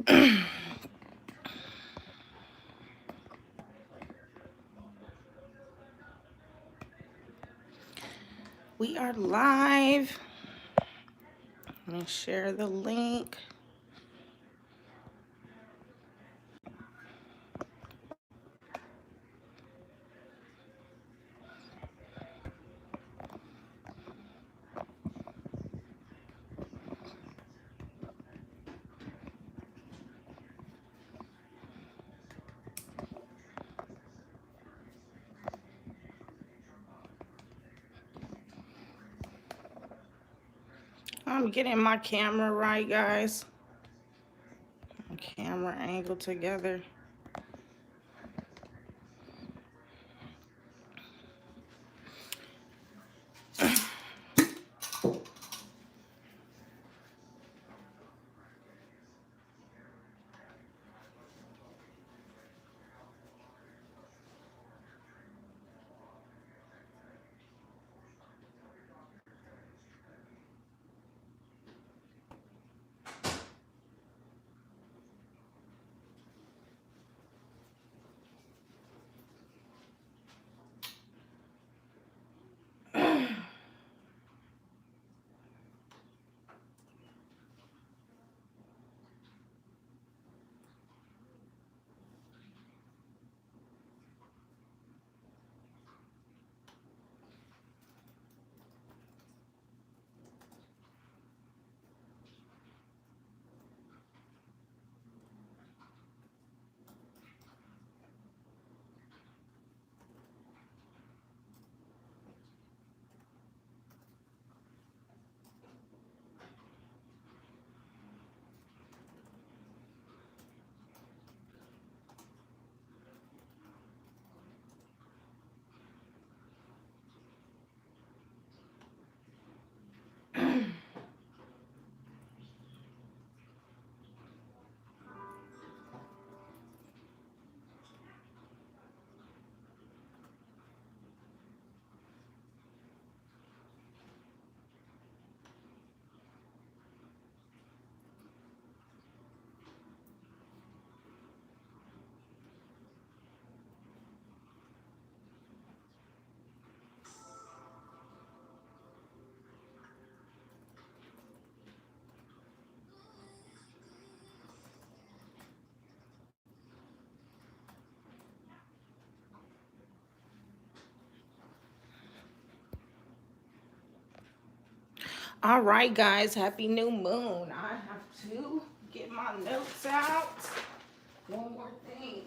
We are live. Let me share the link. I'm getting my camera right, guys. My camera angle together. All right, guys. Happy new moon. I have to get my notes out. One more thing.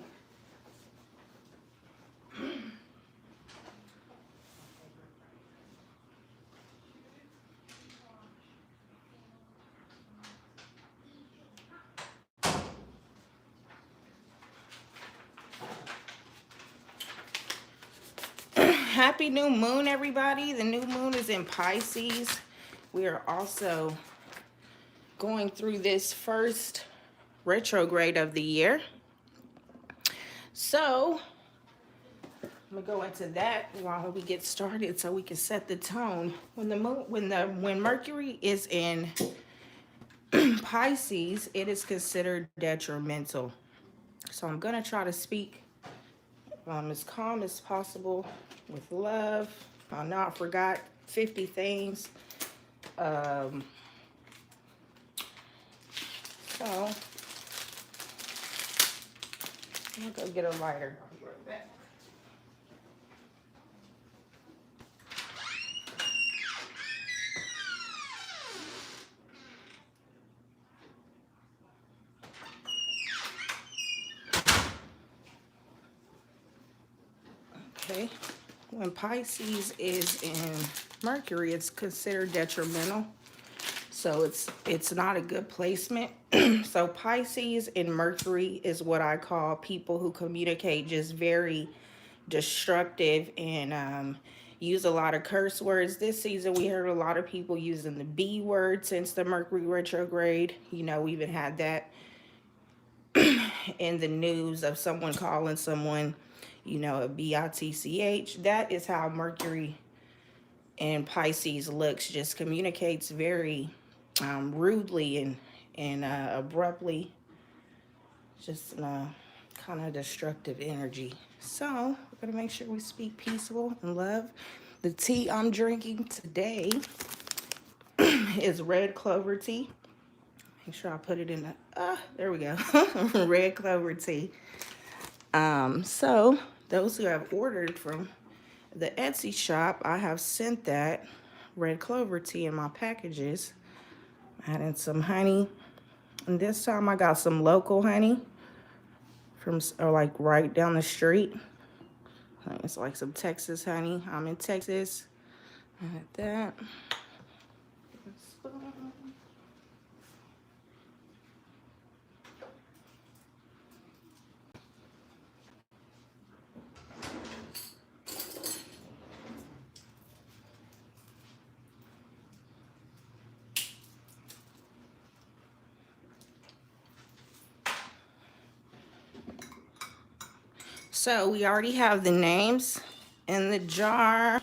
Happy new moon, everybody. The new moon is in Pisces. We are also going through this first retrograde of the year. So I'm gonna go into that while we get started so we can set the tone. When Mercury is in Pisces, it is considered detrimental. So I'm gonna try to speak as calm as possible with love. I know I forgot 50 things. Um, so I'm gonna go get a lighter. I'll be right back. Okay. When Pisces is in Mercury, it's considered detrimental. So it's not a good placement. So Pisces in Mercury is what I call people who communicate just very destructive and use a lot of curse words. This season we heard a lot of people using the B word since the Mercury retrograde. You know, we even had that in the news of someone calling someone, you know, a bitch. That is how Mercury and Pisces looks. Just communicates very rudely and abruptly. just kind of destructive energy. So we're gonna make sure we speak peaceful and love. The tea I'm drinking today is red clover tea. Make sure I put it in the, there we go. Red clover tea. So those who have ordered from the Etsy shop, I have sent that red clover tea in my packages. Adding some honey. And this time I got some local honey from, or like right down the street. It's like some Texas honey. I'm in Texas. Like that. So we already have the names in the jar.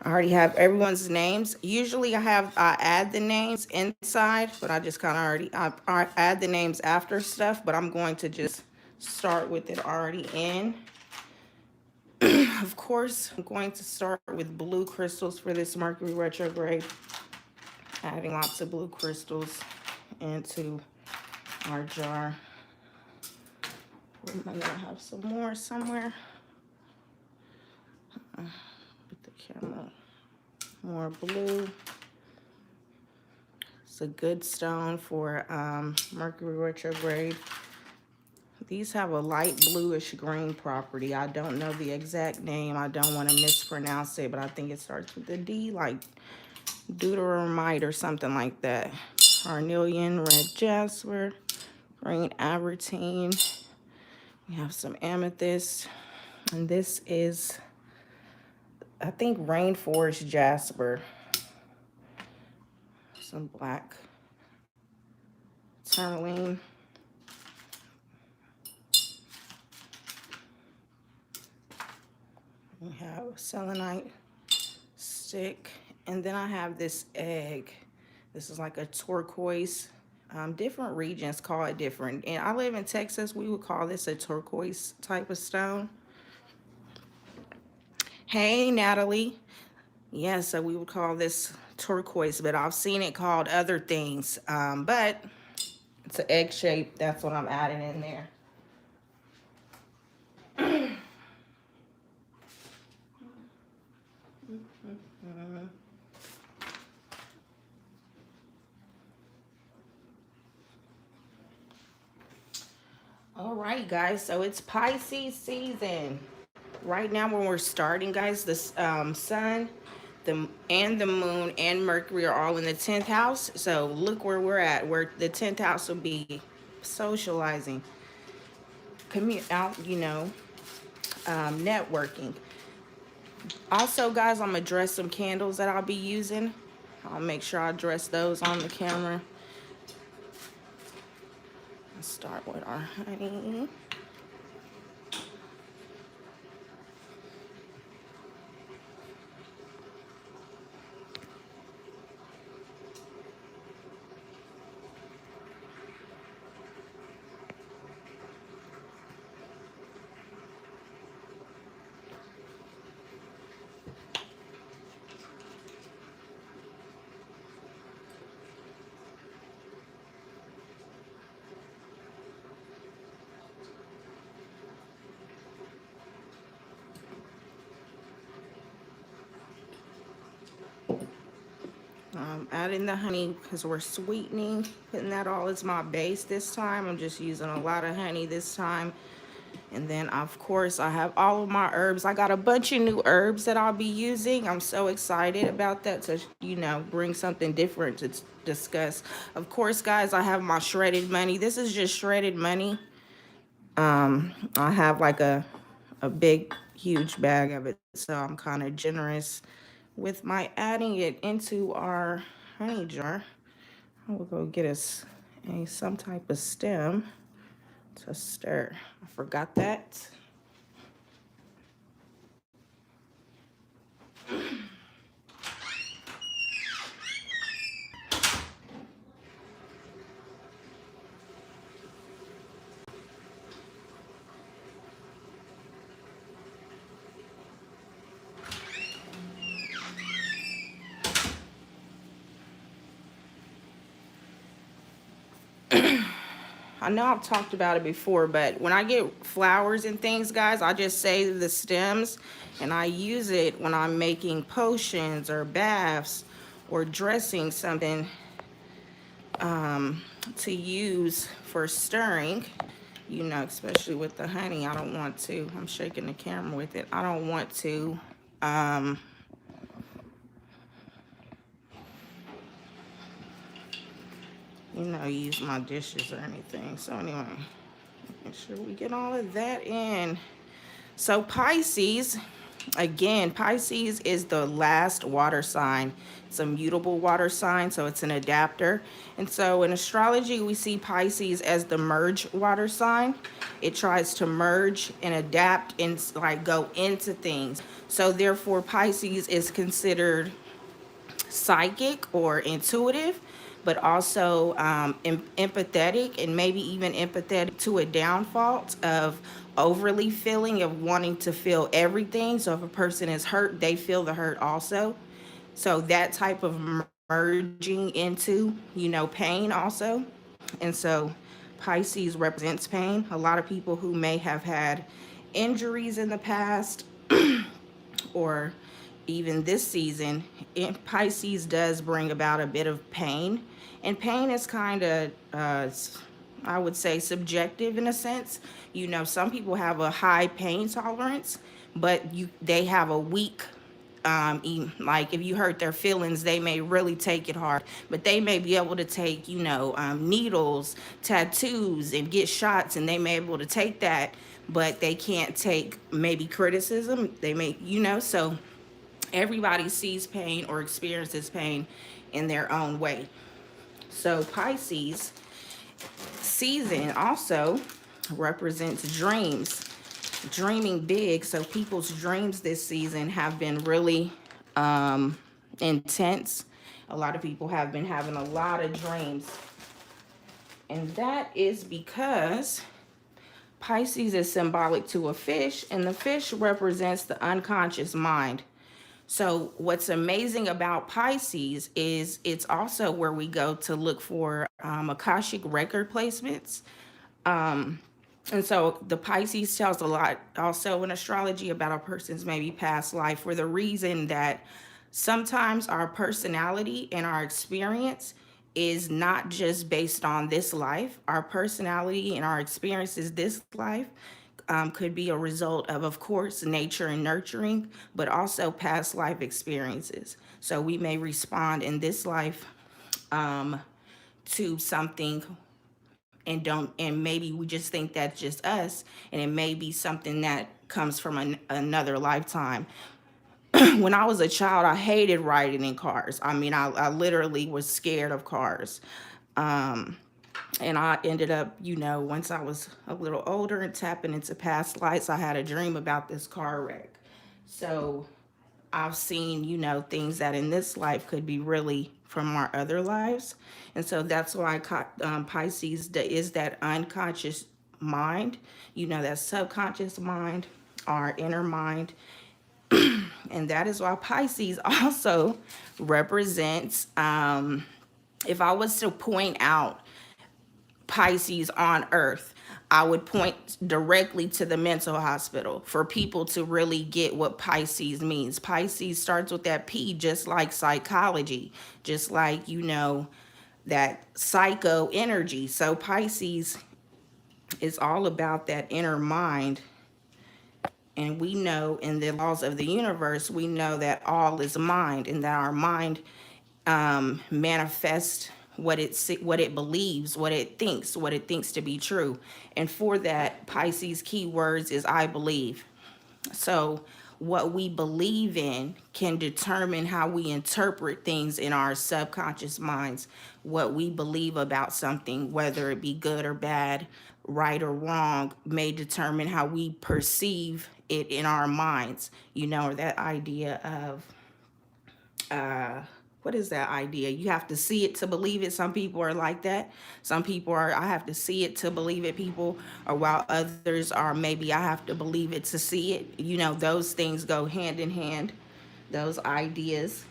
I already have everyone's names. Usually I add the names inside, but I just kind of I add the names after stuff, but I'm going to just start with it already in. Of course, I'm going to start with blue crystals for this Mercury retrograde. Adding lots of blue crystals into our jar. Am I gonna have some more somewhere? Put the camera. More blue. It's a good stone for Mercury retrograde. These have a light bluish green property. I don't know the exact name. I don't want to mispronounce it, but I think it starts with a D, like deuteramite or something like that. Carnelian, red jasper, green abertine. We have some amethyst. And this is, I think, rainforest jasper. Some black tourmaline. We have selenite stick. And then I have this egg. This is like a turquoise. Different regions call it different. And I live in Texas. We would call this a turquoise type of stone. Hey, Natalie. Yeah, so we would call this turquoise, but I've seen it called other things. But it's an egg shape. That's what I'm adding in there. All right, guys, so it's Pisces season. Right now when we're starting, guys, the sun and the moon and Mercury are all in the 10th house. So look where we're at. Where the 10th house will be socializing, networking. Also, guys, I'm gonna dress some candles that I'll be using. I'll make sure I dress those on the camera. Let's start with our honey. Adding the honey because we're sweetening, putting that all as my base this time. I'm just using a lot of honey this time. And then, of course, I have all of my herbs. I got a bunch of new herbs that I'll be using. I'm so excited about that to, bring something different to discuss. Of course, guys, I have my shredded money. This is just shredded money. I have like a big, huge bag of it. So I'm kind of generous with my adding it into our honey jar. I will go get us some type of stem to stir. I forgot that. I know I've talked about it before, but when I get flowers and things, guys, I just save the stems and I use it when I'm making potions or baths or dressing something to use for stirring. You know, especially with the honey, I don't want to, I'm shaking the camera with it. I don't want to, you know, use my dishes or anything. So anyway, make sure we get all of that in. So Pisces, again, Pisces is the last water sign. It's a mutable water sign, so it's an adapter. And so in astrology, we see Pisces as the merge water sign. It tries to merge and adapt and like go into things. So therefore, Pisces is considered psychic or intuitive, but also empathetic, and maybe even empathetic to a downfall of overly feeling, of wanting to feel everything. So if a person is hurt, they feel the hurt also. So that type of merging into, you know, pain also. And so Pisces represents pain. A lot of people who may have had injuries in the past or even this season, Pisces does bring about a bit of pain. And pain is kind of, I would say, subjective in a sense. You know, some people have a high pain tolerance, but they have a weak, like if you hurt their feelings, they may really take it hard. But they may be able to take, you know, needles, tattoos, and get shots, and they may be able to take that, but they can't take maybe criticism. They may, you know, so everybody sees pain or experiences pain in their own way. So Pisces season also represents dreams, dreaming big. So people's dreams this season have been really intense. A lot of people have been having a lot of dreams. And that is because Pisces is symbolic to a fish, and the fish represents the unconscious mind. So what's amazing about Pisces is it's also where we go to look for Akashic record placements. And so the Pisces tells a lot also in astrology about a person's maybe past life, for the reason that sometimes our personality and our experience is not just based on this life. Our personality and our experiences this life could be a result of course, nature and nurturing, but also past life experiences. So we may respond in this life to something and maybe we just think that's just us, and it may be something that comes from another lifetime. When I was a child, I hated riding in cars. I mean, I literally was scared of cars. And I ended up, you know, once I was a little older and tapping into past lives, I had a dream about this car wreck. So I've seen, you know, things that in this life could be really from our other lives. And so that's why Pisces is that unconscious mind, you know, that subconscious mind, our inner mind. And that is why Pisces also represents, if I was to point out Pisces on Earth, I would point directly to the mental hospital for people to really get what Pisces means. Pisces starts with that P, just like psychology, just like, you know, that psycho energy. So Pisces is all about that inner mind. And we know in the laws of the universe, we know that all is mind, and that our mind manifests what it believes, what it thinks to be true. And for that, Pisces keywords is I believe. So what we believe in can determine how we interpret things in our subconscious minds. What we believe about something, whether it be good or bad, right or wrong, may determine how we perceive it in our minds. You know, or that idea of what is that idea? You have to see it to believe it. Some people are like that. Some people are, I have to see it to believe it people, or while others are, maybe I have to believe it to see it. You know, those things go hand in hand, those ideas.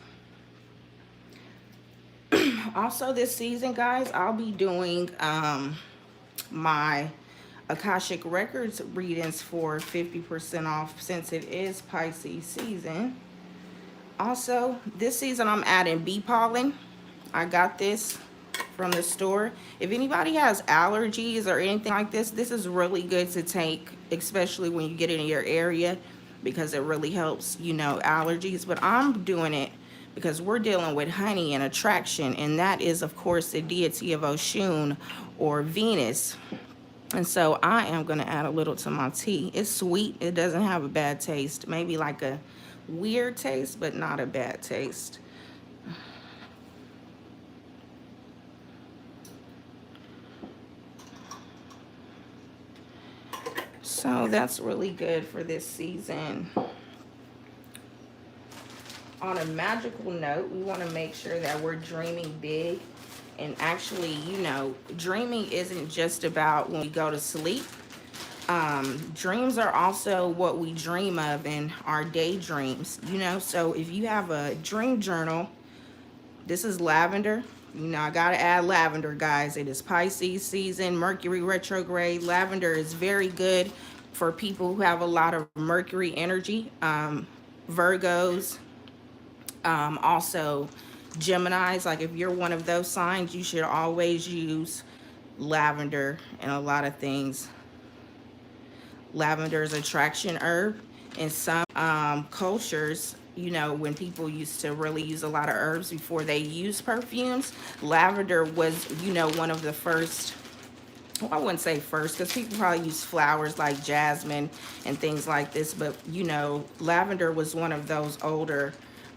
Also this season, guys, I'll be doing my Akashic Records readings for 50% off since it is Pisces season. Also, this season I'm adding bee pollen. I got this from the store. If anybody has allergies or anything like this is really good to take, especially when you get in your area, because it really helps, you know, allergies. But I'm doing it because we're dealing with honey and attraction, and that is, of course, the deity of Oshun or Venus. And so I am going to add a little to my tea. It's sweet. It doesn't have a bad taste. Maybe like a weird taste, but not a bad taste. So that's really good for this season. On a magical note, we want to make sure that we're dreaming big. And actually, you know, dreaming isn't just about when we go to sleep. Dreams are also what we dream of in our daydreams, you know. So if you have a dream journal, this is lavender. You know, I gotta add lavender, guys. It is Pisces season, Mercury retrograde. Lavender is very good for people who have a lot of Mercury energy, Virgos, also Geminis. Like if you're one of those signs, you should always use lavender in a lot of things. Lavender is attraction herb. In some cultures, you know, when people used to really use a lot of herbs before they used perfumes, lavender was, you know, one of the first. Well, I wouldn't say first, because people probably use flowers like jasmine and things like this, but you know, lavender was one of those older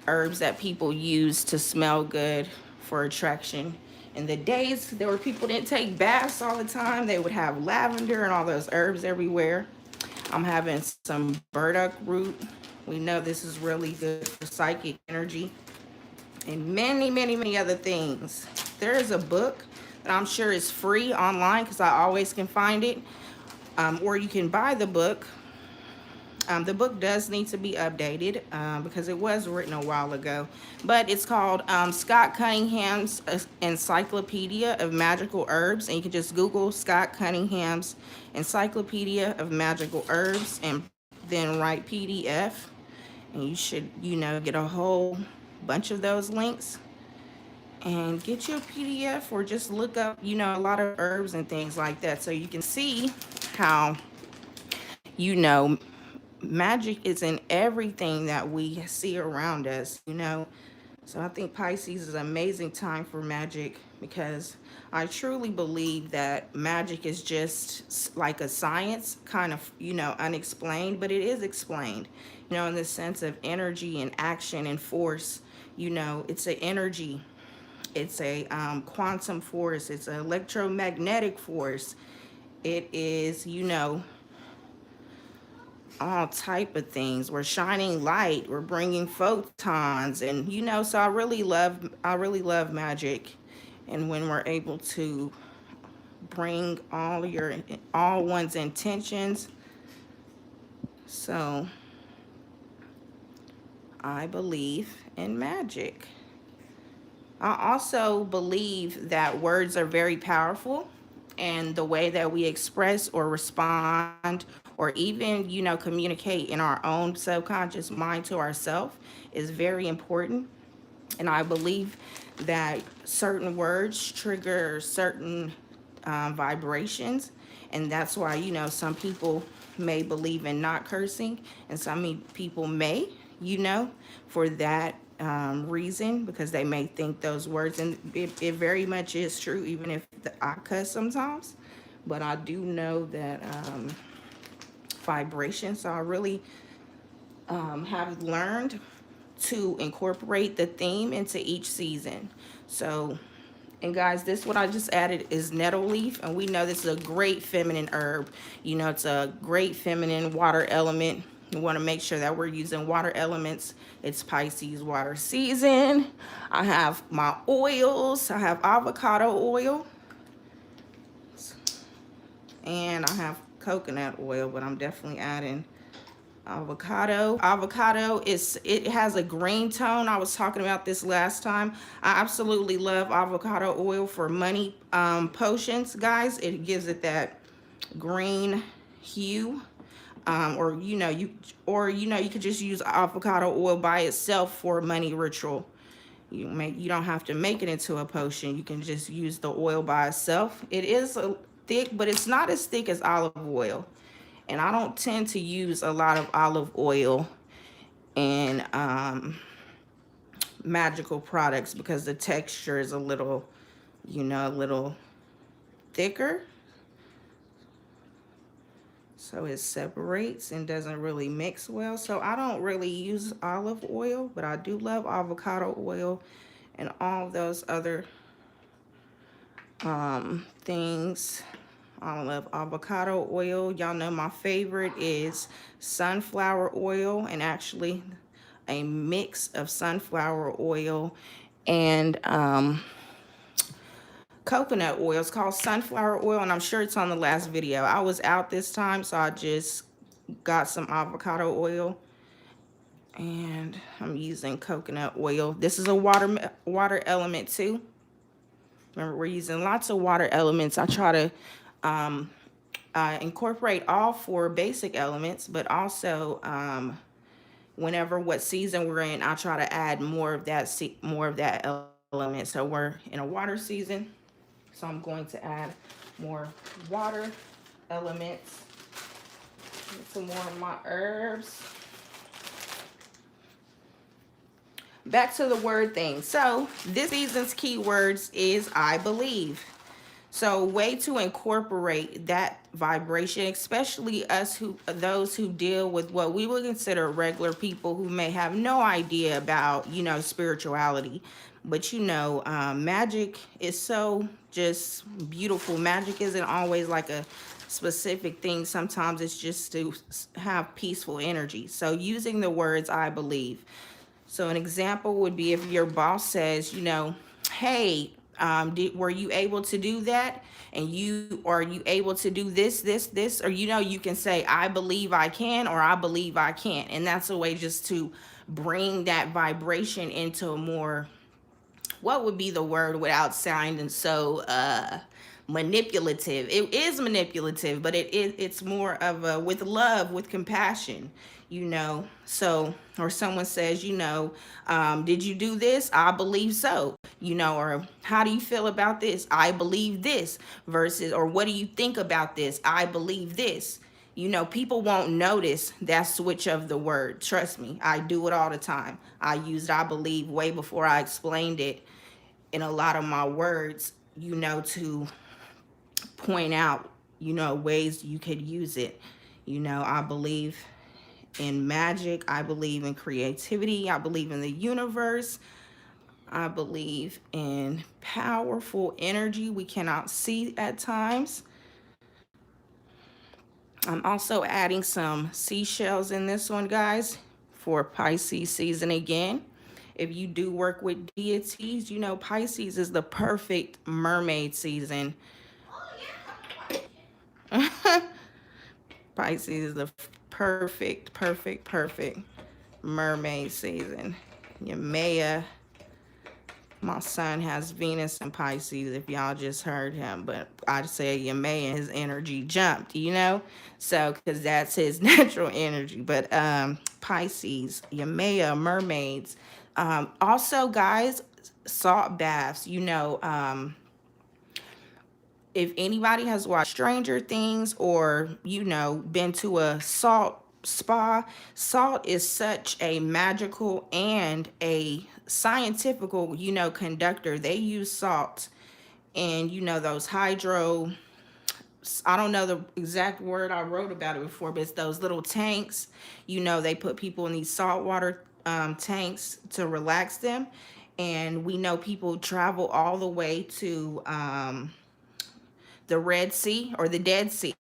herbs that people used to smell good for attraction. In the days there were people didn't take baths all the time, they would have lavender and all those herbs everywhere. I'm having some burdock root. We know this is really good for psychic energy and many, many, many other things. There is a book that I'm sure is free online because I always can find it, or you can buy the book. The book does need to be updated because it was written a while ago, but it's called Scott Cunningham's Encyclopedia of Magical Herbs, and you can just Google Scott Cunningham's Encyclopedia of Magical Herbs and then write PDF, and you should, you know, get a whole bunch of those links and get your PDF, or just look up, you know, a lot of herbs and things like that, so you can see how, you know, magic is in everything that we see around us, you know. So I think Pisces is an amazing time for magic, because I truly believe that magic is just like a science, kind of, you know, unexplained, but it is explained, you know, in the sense of energy and action and force. You know, it's an energy, it's a quantum force, it's an electromagnetic force. It is, you know, all type of things. We're shining light, we're bringing photons, and you know, so I really love magic. And when we're able to bring all one's intentions, so I believe in magic. I also believe that words are very powerful, and the way that we express or respond or even, you know, communicate in our own subconscious mind to ourselves is very important. And I believe that certain words trigger certain vibrations, and that's why, you know, some people may believe in not cursing, and some people may, you know, for that reason, because they may think those words, and it very much is true, even if I cuss sometimes, but I do know that vibration. So I really have learned to incorporate the theme into each season. So, and guys, this what I just added is nettle leaf, and we know this is a great feminine herb. You know, it's a great feminine water element. We want to make sure that we're using water elements. It's Pisces water season. I have my oils. I have avocado oil, and I have coconut oil, but I'm definitely adding Avocado it has a green tone. I was talking about this last time. I absolutely love avocado oil for money potions, guys. It gives it that green hue. Or you could just use avocado oil by itself for a money ritual. You don't have to make it into a potion. You can just use the oil by itself. It is thick, but it's not as thick as olive oil. And I don't tend to use a lot of olive oil in magical products because the texture is a little, a little thicker. So it separates and doesn't really mix well. So I don't really use olive oil, but I do love avocado oil and all those other things. I love avocado oil. Y'all know my favorite is sunflower oil, and actually a mix of sunflower oil and coconut oil. It's called sunflower oil, and I'm sure it's on the last video. I was out this time, so I just got some avocado oil, and I'm using coconut oil. This is a water element too. Remember, we're using lots of water elements. I try to incorporate all four basic elements, but also whenever what season we're in, I try to add more of that element. So we're in a water season, so I'm going to add more water elements. Get some more of my herbs. Back to the word thing. So this season's keywords is I believe. So way to incorporate that vibration, especially those who deal with what we would consider regular people who may have no idea about, spirituality. But magic is so just beautiful. Magic isn't always like a specific thing. Sometimes it's just to have peaceful energy. So using the words I believe. So an example would be if your boss says, hey, were you able to do that? And are you able to do this? Or, you can say, I believe I can, or I believe I can't. And that's a way just to bring that vibration into a more, what would be the word without sounding so manipulative? It is manipulative, but it's more of a with love, with compassion, so, or someone says, did you do this? I believe so, or how do you feel about this? I believe this. Versus, or what do you think about this? I believe this. People won't notice that switch of the word. Trust me, I do it all the time. I used I believe way before I explained it in a lot of my words, to point out, ways you could use it. I believe in magic. I believe in creativity. I believe in the universe. I believe in powerful energy we cannot see at times. I'm also adding some seashells in this one, guys, for Pisces season again. If you do work with deities, Pisces is the perfect mermaid season. Pisces is the perfect mermaid season. Yamea, my son has Venus in Pisces, if y'all just heard him, but I'd say Yamea, his energy jumped, so because that's his natural energy. But Pisces, Yamea, mermaids. Also, guys, salt baths. If anybody has watched Stranger Things or, been to a salt spa, salt is such a magical and a scientific, conductor. They use salt and, those hydro, I don't know the exact word, I wrote about it before, but it's those little tanks. They put people in these saltwater tanks to relax them. And we know people travel all the way to the Red Sea or the Dead Sea,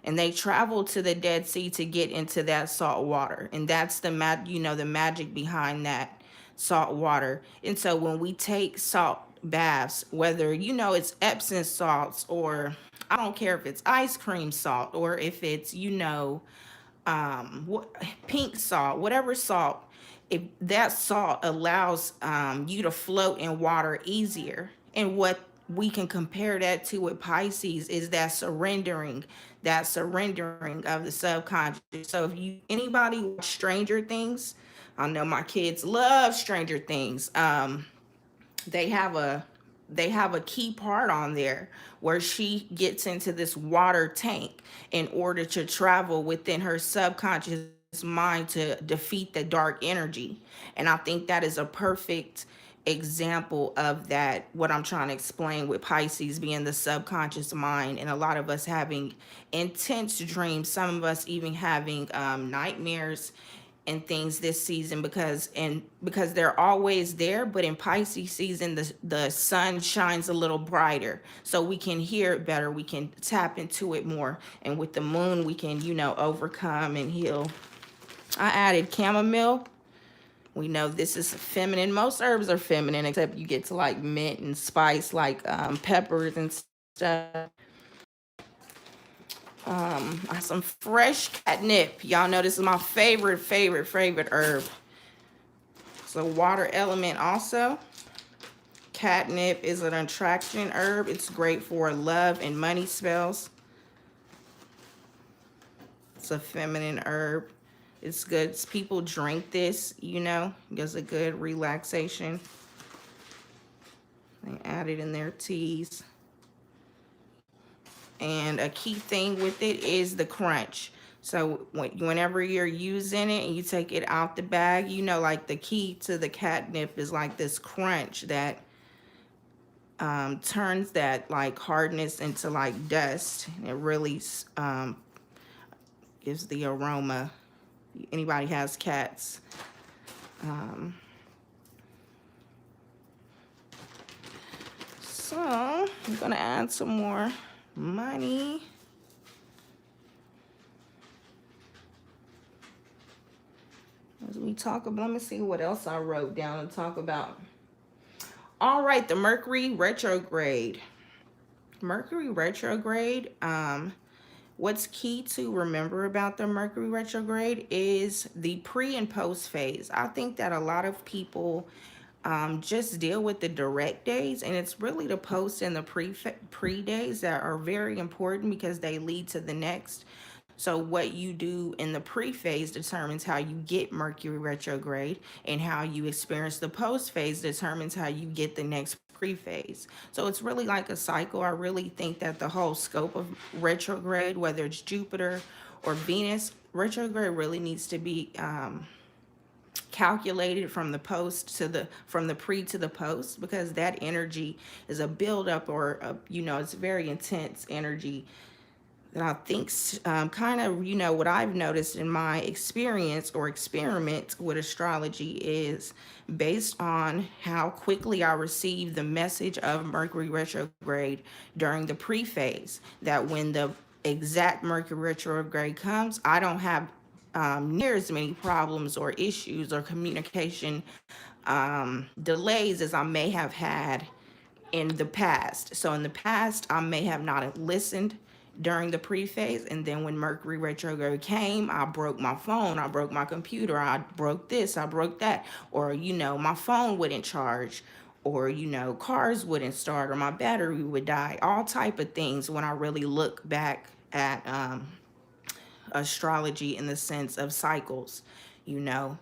and they travel to the Dead Sea to get into that salt water. And that's the the magic behind that salt water. And so when we take salt baths, whether it's Epsom salts, or I don't care if it's ice cream salt, or if it's pink salt, whatever salt, if that salt allows you to float in water easier. And what we can compare that to with Pisces is that surrendering of the subconscious. So if you anybody watch Stranger Things, I know my kids love Stranger Things. They have a they have a key part on there where she gets into this water tank in order to travel within her subconscious mind to defeat the dark energy. And I think that is a perfect example of that, what I'm trying to explain with Pisces being the subconscious mind, and a lot of us having intense dreams, some of us even having nightmares and things this season, because they're always there, but in Pisces season the sun shines a little brighter, so we can hear it better, we can tap into it more, and with the moon we can, overcome and heal. I added chamomile. We know this is feminine. Most herbs are feminine, except you get to like mint and spice, like peppers and stuff. Some fresh catnip. Y'all know this is my favorite herb. So water element also. Catnip is an attraction herb. It's great for love and money spells. It's a feminine herb. It's good. People drink this, gives a good relaxation. They add it in their teas. And a key thing with it is the crunch. So whenever you're using it and you take it out the bag, like the key to the catnip is like this crunch that turns that like hardness into like dust. It really gives the aroma. Anybody has cats. So I'm gonna add some more money. As we talk about, let me see what else I wrote down to talk about. All right, the Mercury retrograde. Mercury retrograde, what's key to remember about the Mercury retrograde is the pre and post phase. I think that a lot of people just deal with the direct days, and it's really the post and the pre days that are very important because they lead to the next. So what you do in the pre-phase determines how you get Mercury retrograde, and how you experience the post-phase determines how you get the next pre-phase. So it's really like a cycle. I really think that the whole scope of retrograde, whether it's Jupiter or Venus, retrograde really needs to be calculated from the from the pre to the post, because that energy is a buildup, or it's very intense energy that I think kind of, what I've noticed in my experience or experiment with astrology is based on how quickly I receive the message of Mercury retrograde during the pre-phase, that when the exact Mercury retrograde comes, I don't have near as many problems or issues or communication delays as I may have had in the past. So in the past, I may have not listened during the pre-phase, and then when Mercury retrograde came, I broke my phone, I broke my computer, I broke this, I broke that, or my phone wouldn't charge, or cars wouldn't start, or my battery would die, all type of things when I really look back at astrology in the sense of cycles, the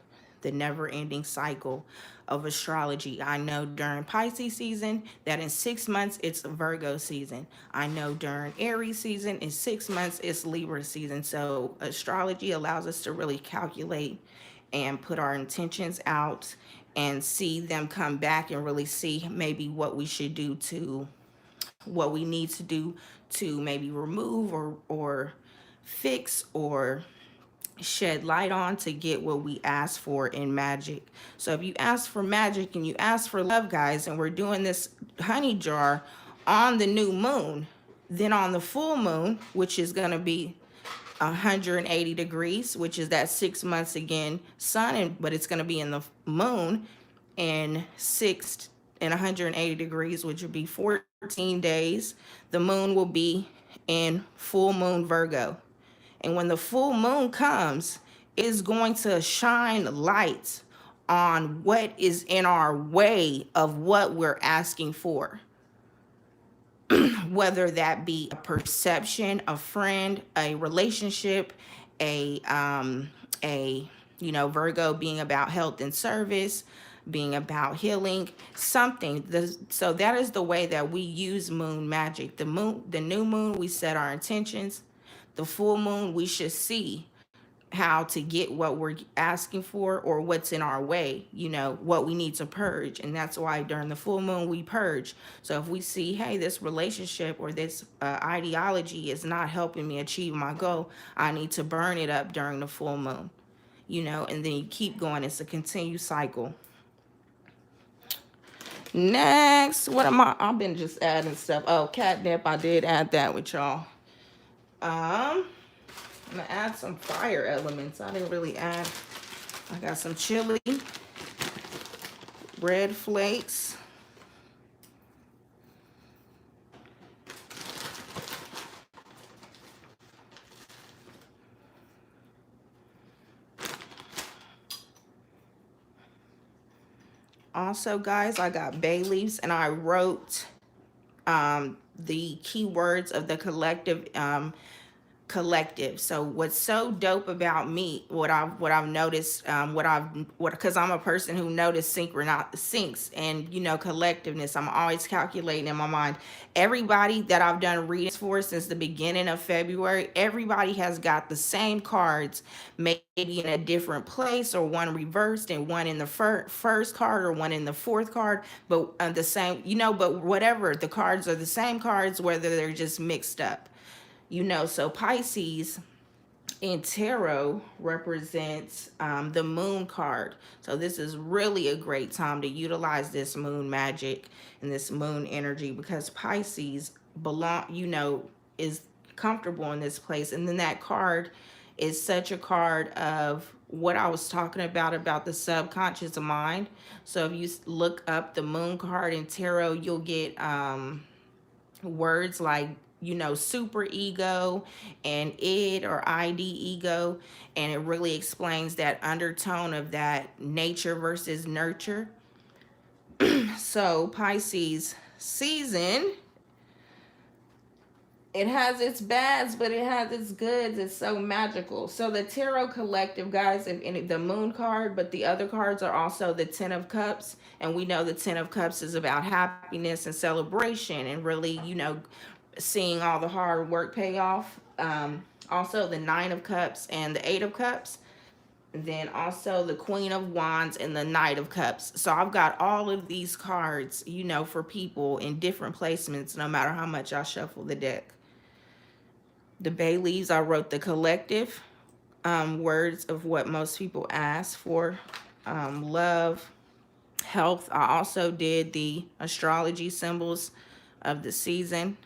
never-ending cycle of astrology. I know during Pisces season that in 6 months it's Virgo season. I know during Aries season in 6 months it's Libra season. So astrology allows us to really calculate and put our intentions out and see them come back, and really see maybe what we should do to what we need to do to maybe remove or fix or shed light on to get what we ask for in magic. So if you ask for magic and you ask for love, guys, and we're doing this honey jar on the new moon, then on the full moon, which is going to be 180 degrees, which is that 6 months again, but it's going to be in the moon in 180 degrees, which would be 14 days. The moon will be in full moon Virgo. And when the full moon comes, it's going to shine light on what is in our way of what we're asking for. Whether that be a perception, a friend, a relationship, a Virgo being about health and service, being about healing, something. So that is the way that we use moon magic. The new moon, we set our intentions. The full moon, we should see how to get what we're asking for or what's in our way, what we need to purge. And that's why during the full moon we purge. So if we see, hey, this relationship or this ideology is not helping me achieve my goal, I need to burn it up during the full moon, and then you keep going. It's a continued cycle. Next, I've been just adding stuff. Oh, catnip, I did add that with y'all. I'm gonna add some fire elements. I didn't really add. I got some chili, red flakes, also, guys, I got bay leaves, and I wrote the keywords of the collective. So what's so dope about me, what I've noticed, because I'm a person who noticed syncs and collectiveness. I'm always calculating in my mind. Everybody that I've done readings for since the beginning of February, everybody has got the same cards, maybe in a different place, or one reversed and one in the first card, or one in the fourth card, but the same, but whatever, the cards are the same cards, whether they're just mixed up. So Pisces in tarot represents the moon card. So this is really a great time to utilize this moon magic and this moon energy, because Pisces is comfortable in this place. And then that card is such a card of what I was talking about the subconscious mind. So if you look up the moon card in tarot, you'll get words like super ego and id or id ego, and it really explains that undertone of that nature versus nurture. So Pisces season, it has its bads, but it has its goods. It's so magical. So the tarot collective, guys, the moon card, but the other cards are also the 10 of cups, and we know the 10 of cups is about happiness and celebration, and really seeing all the hard work pay off. Also the 9 of cups and the 8 of cups. And then also the Queen of Wands and the Knight of Cups. So I've got all of these cards, for people in different placements, no matter how much I shuffle the deck. The bay leaves, I wrote the collective, words of what most people ask for. Love, health. I also did the astrology symbols of the season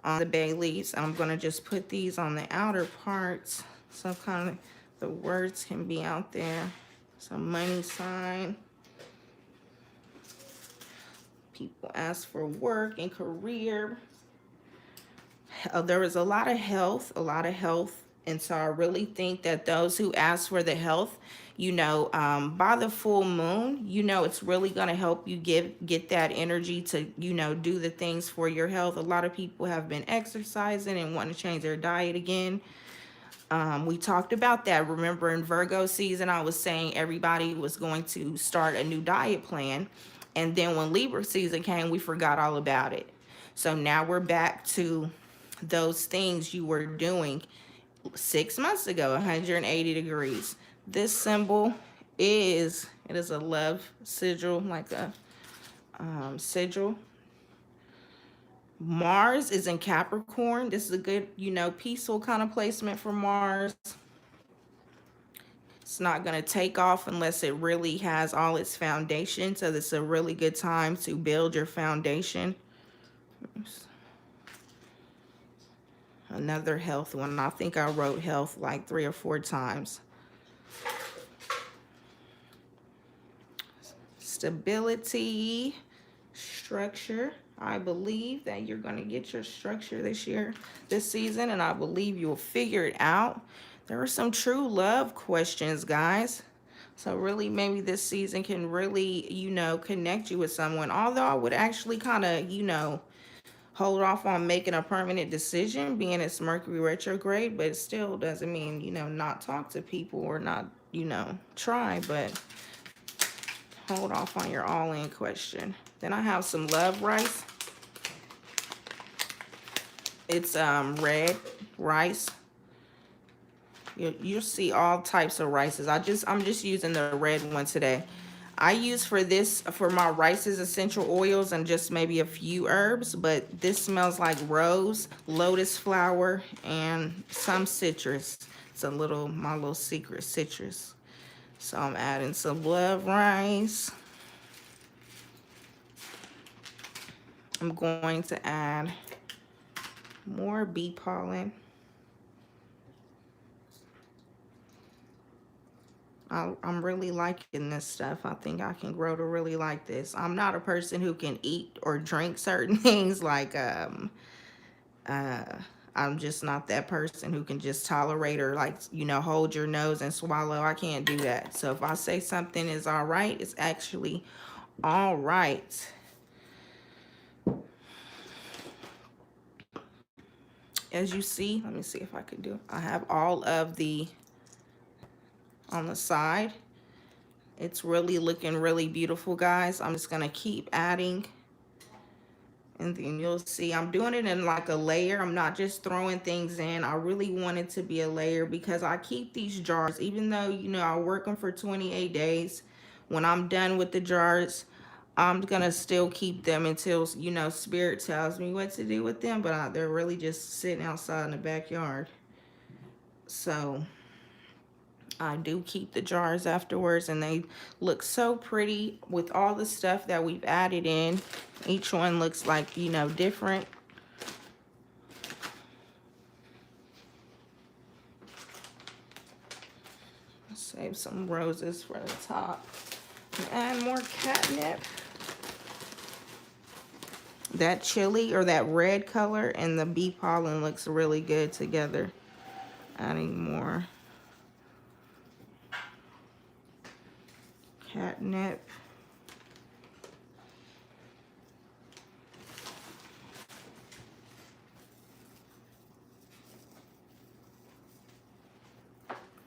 on the bay leaves. I'm going to just put these on the outer parts so kind of the words can be out there. Some money sign. People ask for work and career. There was a lot of health, and so I really think that those who ask for the health, by the full moon, it's really going to help you get that energy to, do the things for your health. A lot of people have been exercising and want to change their diet again. We talked about that. Remember, in Virgo season, I was saying everybody was going to start a new diet plan. And then when Libra season came, we forgot all about it. So now we're back to those things you were doing 6 months ago, 180 degrees. This symbol is a love sigil, like a sigil. Mars is in Capricorn. This is a good, peaceful kind of placement for Mars. It's not going to take off unless it really has all its foundation. So this is a really good time to build your foundation. Oops. Another health one. I think I wrote health like 3 or 4 times. Stability, structure. I believe that you're going to get your structure this season, and I believe you'll figure it out. There are some true love questions, guys. So really, maybe this season can really, connect you with someone. Although I would actually kind of, hold off on making a permanent decision, being it's Mercury retrograde, but it still doesn't mean, not talk to people or not, try, but hold off on your all-in question. Then I have some love rice. It's red rice. You'll see all types of rices. I'm just using the red one today. I use for my rices essential oils and just maybe a few herbs, but this smells like rose, lotus flower, and some citrus. It's my little secret citrus. So I'm adding some love rice. I'm going to add more bee pollen. I'm really liking this stuff. I think I can grow to really like this. I'm not a person who can eat or drink certain things like I'm just not that person who can just tolerate or hold your nose and swallow. I can't do that. So if I say something is all right, it's actually all right. As you see, let me see if I can do it. I have all of the on the side. It's really looking really beautiful, guys. I'm just gonna keep adding, and then you'll see I'm doing it in like a layer. I'm not just throwing things in. I really want it to be a layer because I keep these jars, even though I work them for 28 days. When I'm done with the jars, I'm gonna still keep them until Spirit tells me what to do with them, but they're really just sitting outside in the backyard. So I do keep the jars afterwards, and they look so pretty with all the stuff that we've added in. Each one looks like, different. Save some roses for the top. And more catnip. That chili or that red color and the bee pollen looks really good together. Adding more catnip.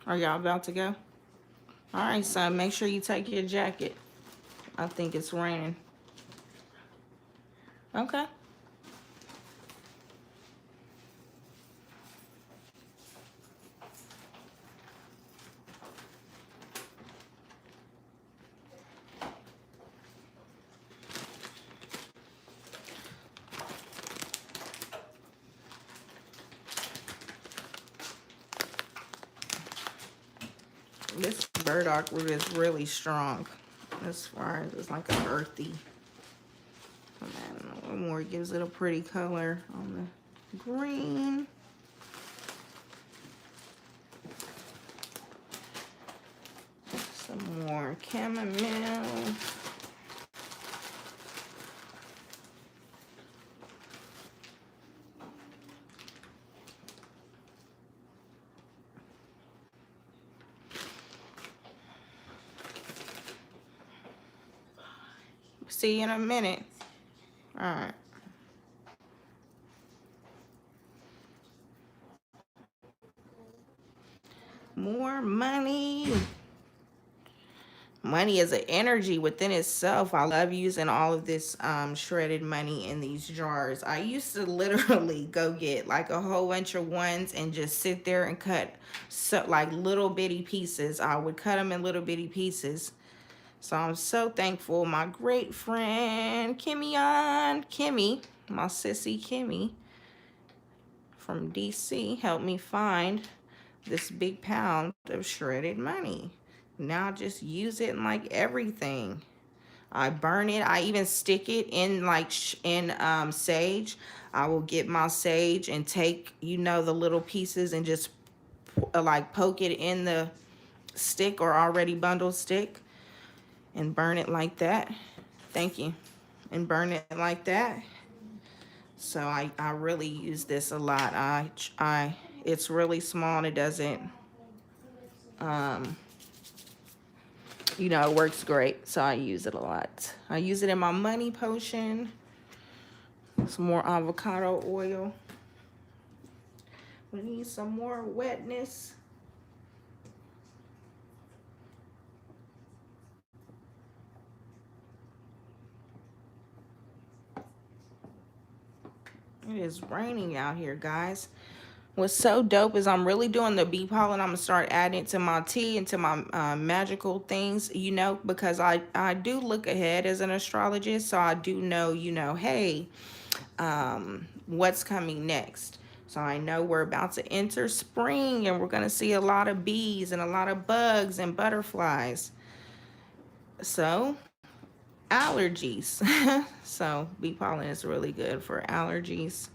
Are y'all about to go? All right, son, make sure you take your jacket. I think it's raining. Okay. This burdock root is really strong as far as it's like an earthy. I'm adding a little more. It gives it a pretty color on the green. Some more chamomile. See you in a minute. All right. More money. Money is an energy within itself. I love using all of this shredded money in these jars. I used to literally go get like a whole bunch of ones and just sit there and cut like little bitty pieces. I would cut them in little bitty pieces. So I'm so thankful. My great friend Kimmy, my sissy Kimmy from DC, helped me find this big pound of shredded money. Now I just use it in like everything. I burn it. I even stick it in like sage. I will get my sage and take the little pieces and just like poke it in the stick or already bundled stick and burn it like that. Thank you. And burn it like that. So I really use this a lot. It's really small and it doesn't, um, you know, it works great. So I use it a lot. I use it in my money potion. Some more avocado oil. We need some more wetness. It is raining out here, guys. What's so dope is I'm really doing the bee pollen. I'm gonna start adding it to my tea and to my magical things, you know, because I do look ahead as an astrologist, so I do know, you know, hey, what's coming next. So I know we're about to enter spring and we're gonna see a lot of bees and a lot of bugs and butterflies. So allergies. So bee pollen is really good for allergies,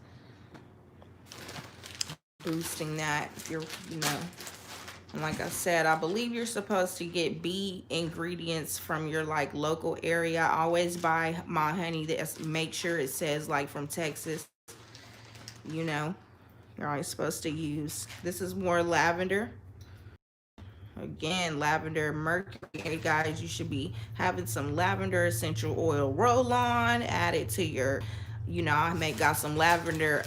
boosting that if you're, you know. And like I said, I believe you're supposed to get bee ingredients from your like local area. I always buy my honey that make sure it says like from Texas. You know, you're always supposed to use. This is more lavender. Again, lavender, mercury. Hey guys, you should be having some lavender essential oil roll on. Add it to your, you know, got some lavender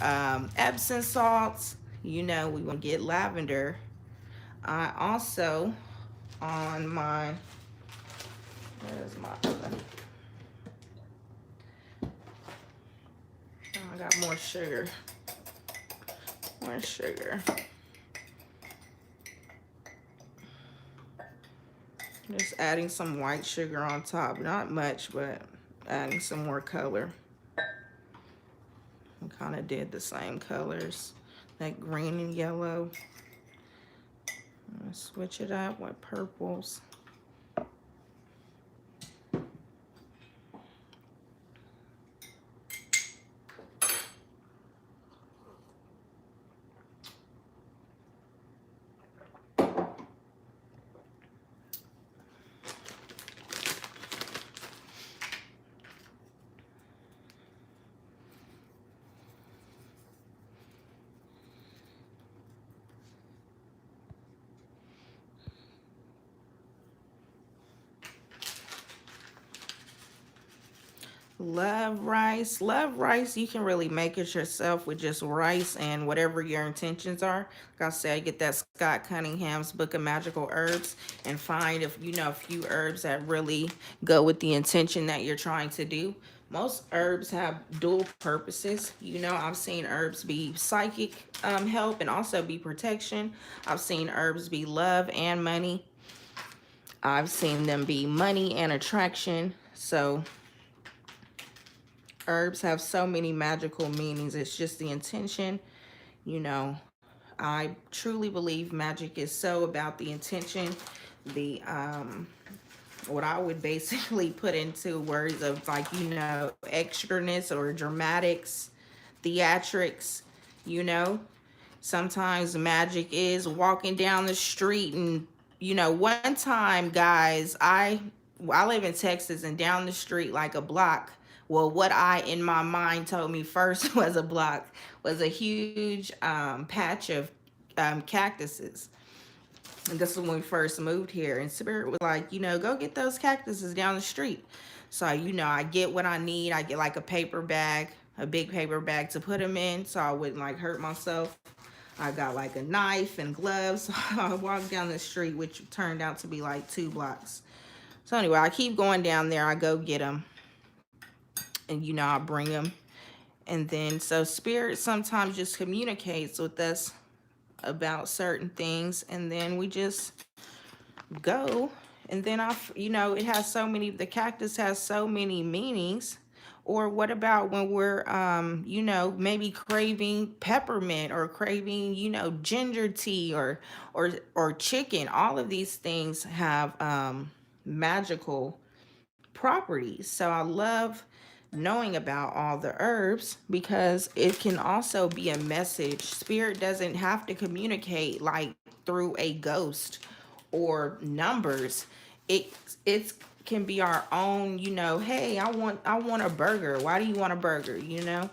Epsom salts. You know, we want to get lavender. I also, on my, where's my oven? Oh, I got more sugar. More sugar. Just adding some white sugar on top. Not much, but adding some more color. I kind of did the same colors, that green and yellow. I'm gonna switch it up with purples. Love rice. Love rice. You can really make it yourself with just rice and whatever your intentions are. Like I said, get that Scott Cunningham's Book of Magical Herbs and find, if you know, a few herbs that really go with the intention that you're trying to do. Most herbs have dual purposes. You know, I've seen herbs be psychic help and also be protection. I've seen herbs be love and money. I've seen them be money and attraction. So herbs have so many magical meanings. It's just the intention. You know, I truly believe magic is so about the intention. The what I would basically put into words of, like, you know, extraness or dramatics, theatrics, you know. Sometimes magic is walking down the street and, you know, one time, guys, I live in Texas, and down the street, like a block, well, what I in my mind told me first was a block, was a huge patch of cactuses. And this is when we first moved here, and Spirit was like, you know, go get those cactuses down the street. So, you know, I get what I need. I get like a paper bag, a big paper bag to put them in so I wouldn't like hurt myself. I got like a knife and gloves. So I walked down the street, which turned out to be like 2 blocks. So anyway, I keep going down there. I go get them. And, you know, I bring them. And then, so Spirit sometimes just communicates with us about certain things. And then we just go. And then, you know, it has so many, the cactus has so many meanings. Or what about when we're, you know, maybe craving peppermint or craving, you know, ginger tea or chicken. All of these things have magical properties. So I love knowing about all the herbs because it can also be a message. Spirit doesn't have to communicate like through a ghost or numbers. It can be our own, you know, hey, I want a burger. Why do you want a burger, you know?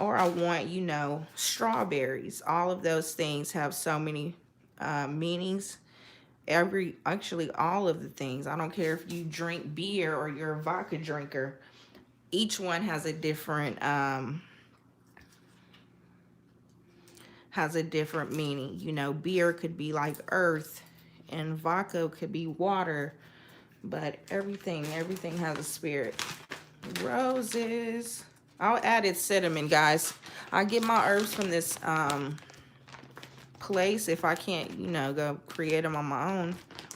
or I want, you know, strawberries. All of those things have so many meanings. Actually, all of the things. I don't care if you drink beer or you're a vodka drinker. Each one has a different meaning. You know, beer could be like earth, and vodka could be water. But everything has a spirit. Roses. I'll add it cinnamon, guys. I get my herbs from this place if I can't, you know, go create them on my own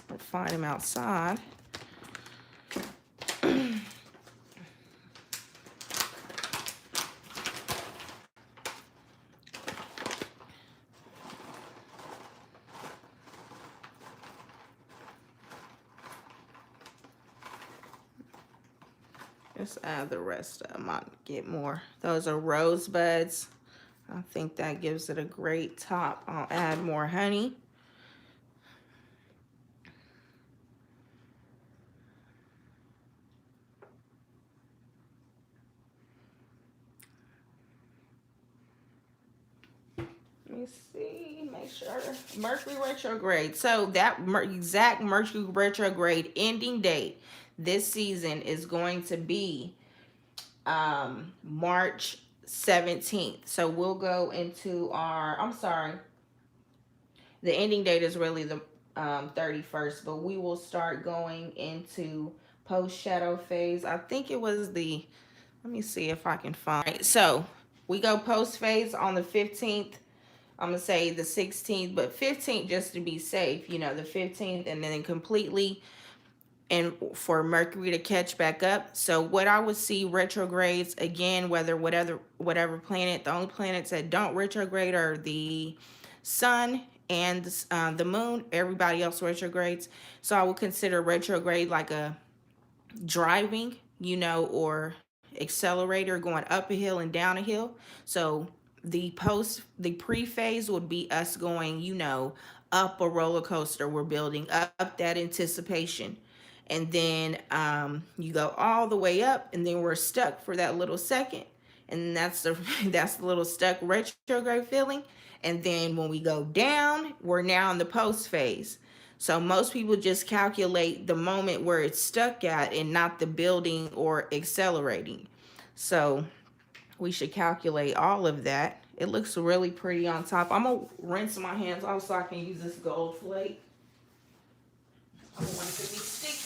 or find them outside. Let's add the rest of them. I'll get more. Those are rosebuds. I think that gives it a great top. I'll add more honey. Let me see, make sure. Mercury retrograde. So that exact Mercury retrograde ending date this season is going to be March 17th. So we'll go into our, I'm sorry, the ending date is really the 31st, but we will start going into post shadow phase. I think it was the, let me see if I can find. So we go post phase on the 15th. I'm going to say the 16th, but 15th just to be safe, you know, the 15th, and then completely, and for Mercury to catch back up. So what I would see retrogrades again, whatever planet, the only planets that don't retrograde are the sun and the moon. Everybody else retrogrades. So I would consider retrograde like a driving, you know, or accelerator going up a hill and down a hill. So the pre-phase would be us going, you know, up a roller coaster. We're building up that anticipation. And then you go all the way up, and then we're stuck for that little second. And that's the that's the little stuck retrograde feeling. And then when we go down, we're now in the post phase. So most people just calculate the moment where it's stuck at and not the building or accelerating. So we should calculate all of that. It looks really pretty on top. I'm going to rinse my hands off so I can use this gold flake. I don't want it to be sticky.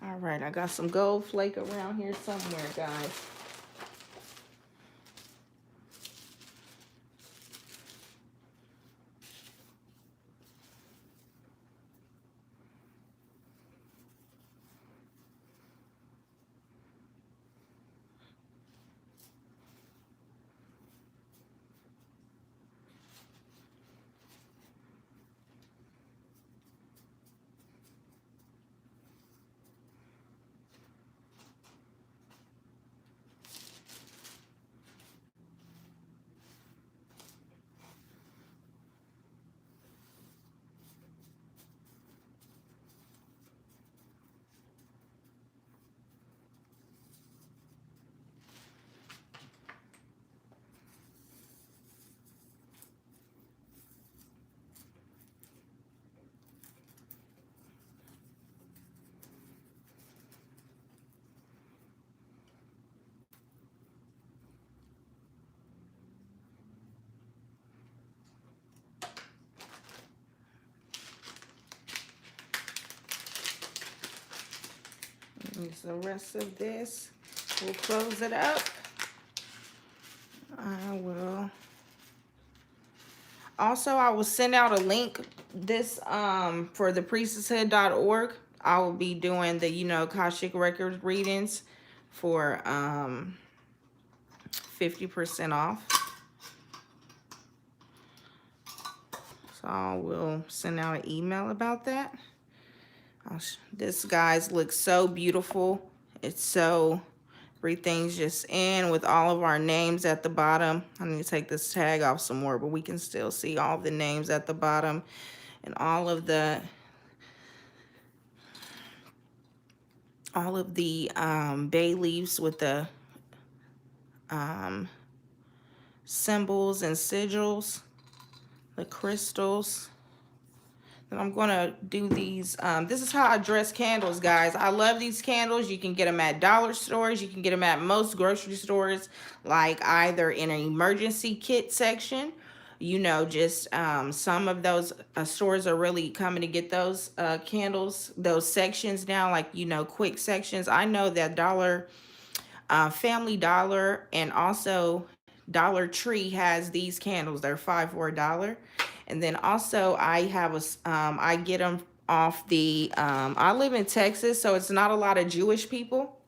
All right, I got some gold flake around here somewhere, guys. Use the rest of this. We'll close it up. I will. Also, I will send out a link this for the priestesshood.org. I will be doing the, you know, Akashic Records readings for 50% off. So I will send out an email about that. This, guys, looks so beautiful. It's so, everything's just in with all of our names at the bottom. I need to take this tag off some more, but we can still see all the names at the bottom and all of the bay leaves with the symbols and sigils, the crystals. And I'm gonna do these. This is how I dress candles, guys. I love these candles. You can get them at dollar stores. You can get them at most grocery stores, like either in an emergency kit section. You know, just some of those stores are really coming to get those candles, those sections now, like, you know, quick sections. I know that Family Dollar and also Dollar Tree has these candles. They're 5 for $1. And then also I have I get them off the, I live in Texas, so it's not a lot of Jewish people,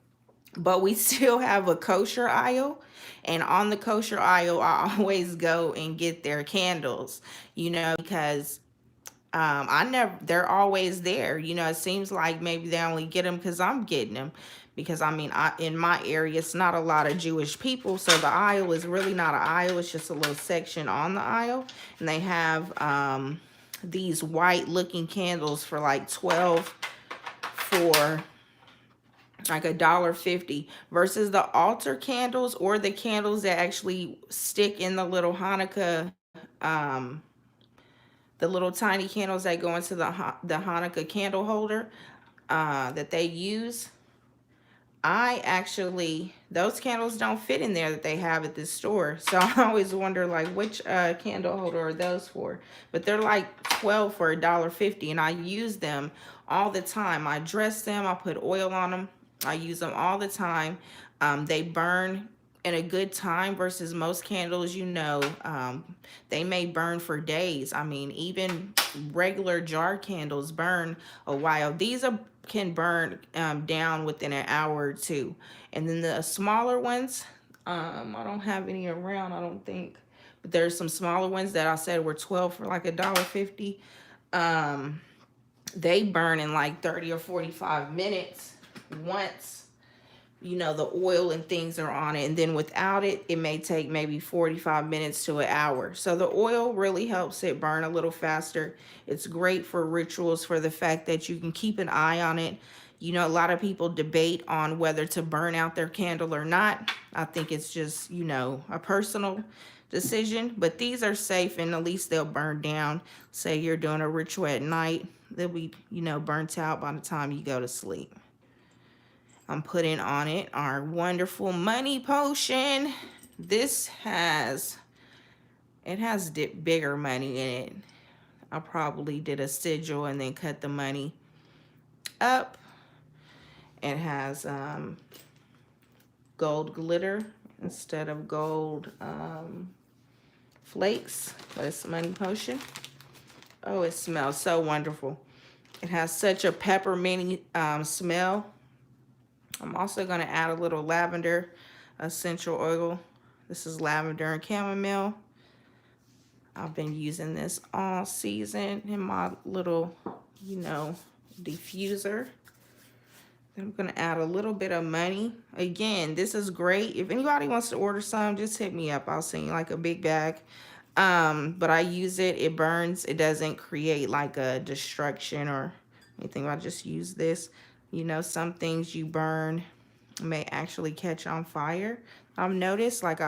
but we still have a kosher aisle. And on the kosher aisle, I always go and get their candles, you know, because they're always there. You know, it seems like maybe they only get them because I'm getting them. Because, I mean, in my area, it's not a lot of Jewish people. So the aisle is really not an aisle. It's just a little section on the aisle. And they have these white looking candles for like 12 for like $1.50 versus the altar candles or the candles that actually stick in the little Hanukkah, the little tiny candles that go into the Hanukkah candle holder that they use. Those candles don't fit in there that they have at this store. So I always wonder, like, which candle holder are those for? But they're like 12 for $1.50, and I use them all the time. I dress them, I put oil on them. I use them all the time. They burn in a good time versus most candles, you know, they may burn for days. I mean, even regular jar candles burn a while. These can burn down within an hour or two. And then the smaller ones, I don't have any around, I don't think. But there's some smaller ones that I said were 12 for like $1.50. They burn in like 30 or 45 minutes once, you know, the oil and things are on it. And then without it, it may take maybe 45 minutes to an hour. So the oil really helps it burn a little faster. It's great for rituals for the fact that you can keep an eye on it. You know, a lot of people debate on whether to burn out their candle or not. I think it's just, you know, a personal decision. But these are safe, and at least they'll burn down. Say you're doing a ritual at night, they'll be, you know, burnt out by the time you go to sleep. I'm putting on it our wonderful money potion. It has bigger money in it. I probably did a sigil and then cut the money up. It has gold glitter instead of gold flakes, but it's money potion. Oh, it smells so wonderful. It has such a peppermint smell. I'm also going to add a little lavender essential oil. This is lavender and chamomile. I've been using this all season in my little, you know, diffuser. I'm going to add a little bit of money. Again, this is great. If anybody wants to order some, just hit me up. I'll send you like a big bag. But I use it. It burns. It doesn't create like a destruction or anything. I just use this. You know, some things you burn may actually catch on fire. I've noticed, like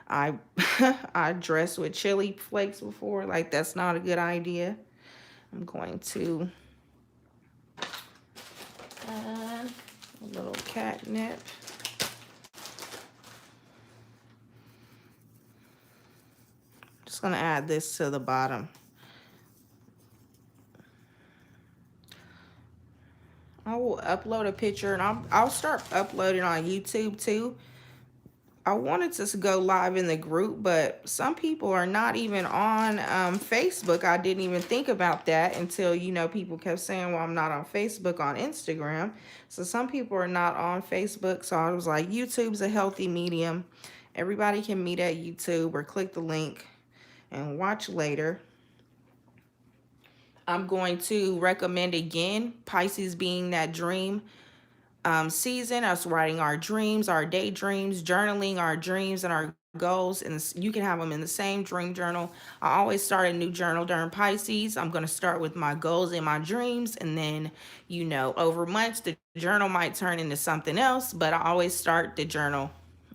I dressed with chili flakes before. Like, that's not a good idea. I'm going to add a little catnip. Just gonna add this to the bottom. I will upload a picture, and I'll start uploading on YouTube too. I wanted to go live in the group, but some people are not even on Facebook. I didn't even think about that until, you know, people kept saying, well, I'm not on Facebook, on Instagram. So some people are not on Facebook. So I was like, YouTube's a healthy medium. Everybody can meet at YouTube or click the link and watch later. I'm going to recommend again, Pisces being that dream season, us writing our dreams, our daydreams, journaling our dreams and our goals, and you can have them in the same dream journal. I always start a new journal during Pisces. I'm going to start with my goals and my dreams, and then, you know, over months the journal might turn into something else, but I always start the journal.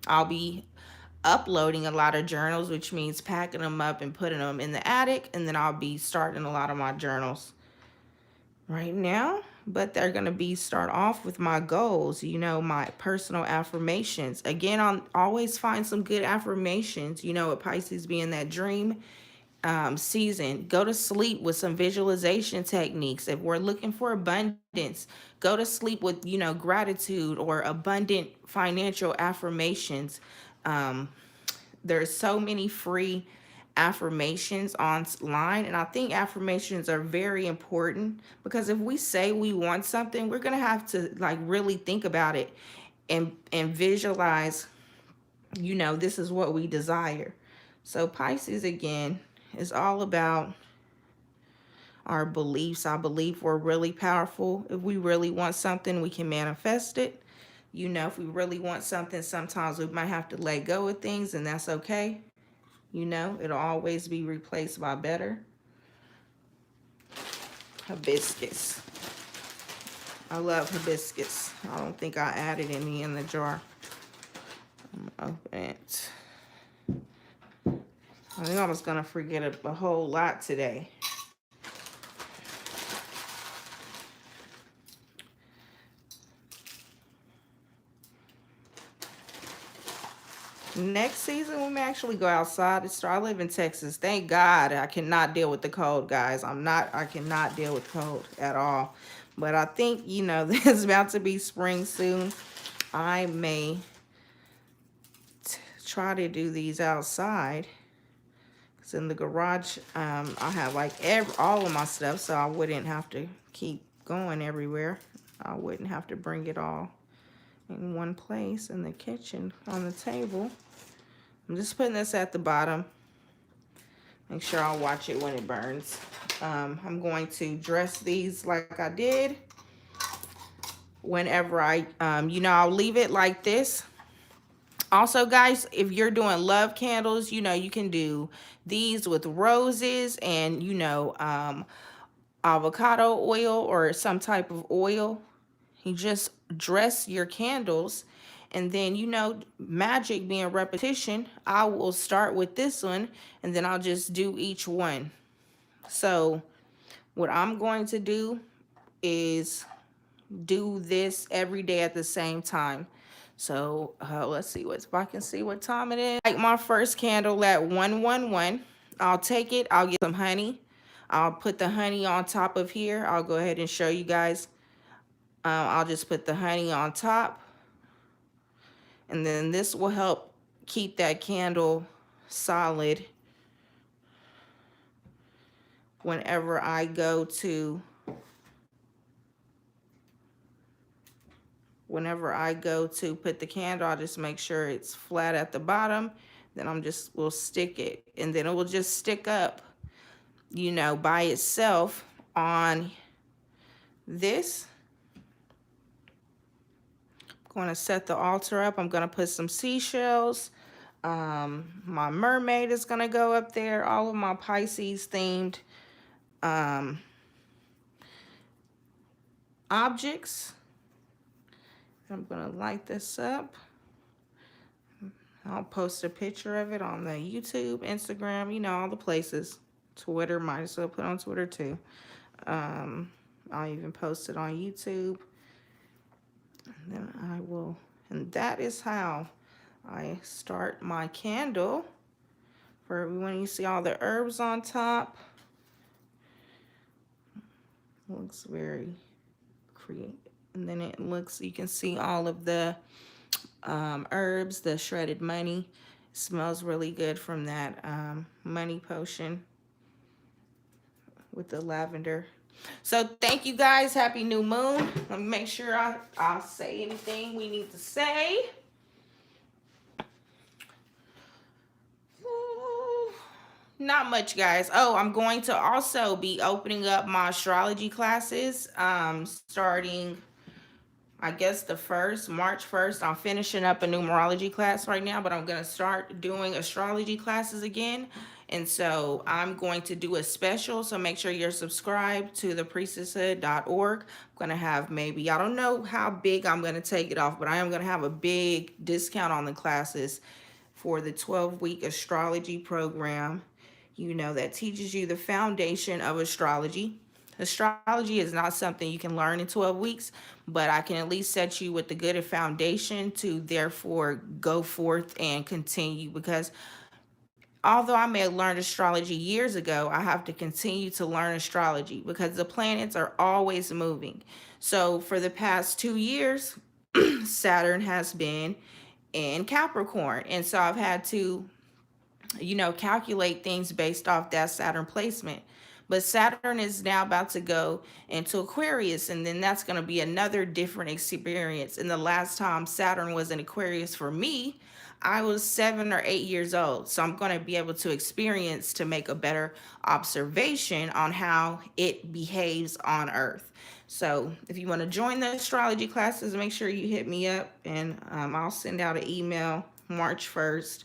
I'll be uploading a lot of journals, which means packing them up and putting them in the attic, and then I'll be starting a lot of my journals right now, but they're going to be start off with my goals, you know, my personal affirmations. Again, I'll always find some good affirmations, you know, with Pisces being that dream season. Go to sleep with some visualization techniques. If we're looking for abundance, go to sleep with, you know, gratitude or abundant financial affirmations. Um, there's so many free affirmations online, and I think affirmations are very important because if we say we want something, we're gonna have to like really think about it and visualize, you know, this is what we desire. So Pisces again is all about our beliefs. I believe we're really powerful. If we really want something, we can manifest it. You know, if we really want something, sometimes we might have to let go of things, and that's okay. You know, it'll always be replaced by better. Hibiscus. I love hibiscus. I don't think I added any in the jar. I'm gonna open it. I think I was gonna forget a whole lot today. Next season, we may actually go outside. I live in Texas. Thank God I cannot deal with the cold, guys. I cannot deal with cold at all. But I think, you know, there's about to be spring soon. I may try to do these outside. Because in the garage, I have like all of my stuff, so I wouldn't have to keep going everywhere. I wouldn't have to bring it all in one place in the kitchen on the table. I'm just putting this at the bottom. Make sure I'll watch it when it burns. I'm going to dress these like I did. Whenever you know, I'll leave it like this. Also, guys, if you're doing love candles, you know, you can do these with roses and, you know, avocado oil or some type of oil. You just dress your candles, and then, you know, magic being repetition, I will start with this one and then I'll just do each one. So what I'm going to do is do this every day at the same time. So let's see if I can see what time it is. Like my first candle at 111. I'll take it, I'll get some honey. I'll put the honey on top of here. I'll go ahead and show you guys. I'll just put the honey on top, and then this will help keep that candle solid whenever I go to put the candle. I'll just make sure it's flat at the bottom. Then we'll stick it, and then it will just stick up, you know, by itself on this. I'm going to set the altar up. I'm going to put some seashells. My mermaid is going to go up there. All of my Pisces themed objects. I'm going to light this up. I'll post a picture of it on the YouTube, Instagram, you know, all the places. Twitter, might as well put on Twitter too. I'll even post it on YouTube. And then and that is how I start my candle. For when you see all the herbs on top, looks very creative. And then it looks, you can see all of the herbs, the shredded money. Smells really good from that money potion with the lavender. So thank you guys. Happy new moon. Let me make sure I'll say anything we need to say. Not much, guys. Oh, I'm going to also be opening up my astrology classes starting, I guess, the March 1st. I'm finishing up a numerology class right now, but I'm going to start doing astrology classes again. And so I'm going to do a special. So make sure you're subscribed to the priestesshood.org. I'm going to have maybe, I don't know how big I'm going to take it off, but I am going to have a big discount on the classes for the 12-week astrology program, that teaches you the foundation of astrology. Astrology is not something you can learn in 12 weeks, but I can at least set you with the good foundation to therefore go forth and continue, because although I may have learned astrology years ago, I have to continue to learn astrology because the planets are always moving. So for the past 2 years, Saturn has been in Capricorn. And so I've had to, calculate things based off that Saturn placement. But Saturn is now about to go into Aquarius, and then that's going to be another different experience. And the last time Saturn was in Aquarius for me, I was 7 or 8 years old. So I'm going to be able to experience to make a better observation on how it behaves on Earth. So if you want to join the astrology classes, make sure you hit me up, and I'll send out an email March 1st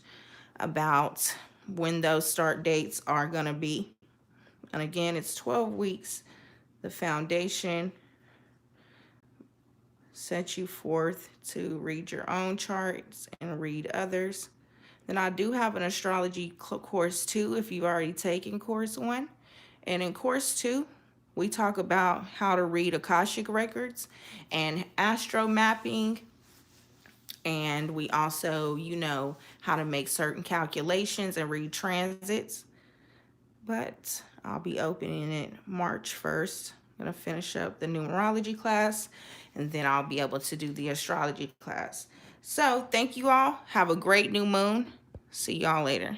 about when those start dates are going to be. And again, it's 12 weeks. The foundation sets you forth to read your own charts and read others. Then I do have an astrology course 2 if you've already taken course 1. And in course 2, we talk about how to read Akashic records and astro mapping. And we also, how to make certain calculations and read transits. But I'll be opening it March 1st. I'm going to finish up the numerology class, and then I'll be able to do the astrology class. So thank you all. Have a great new moon. See y'all later.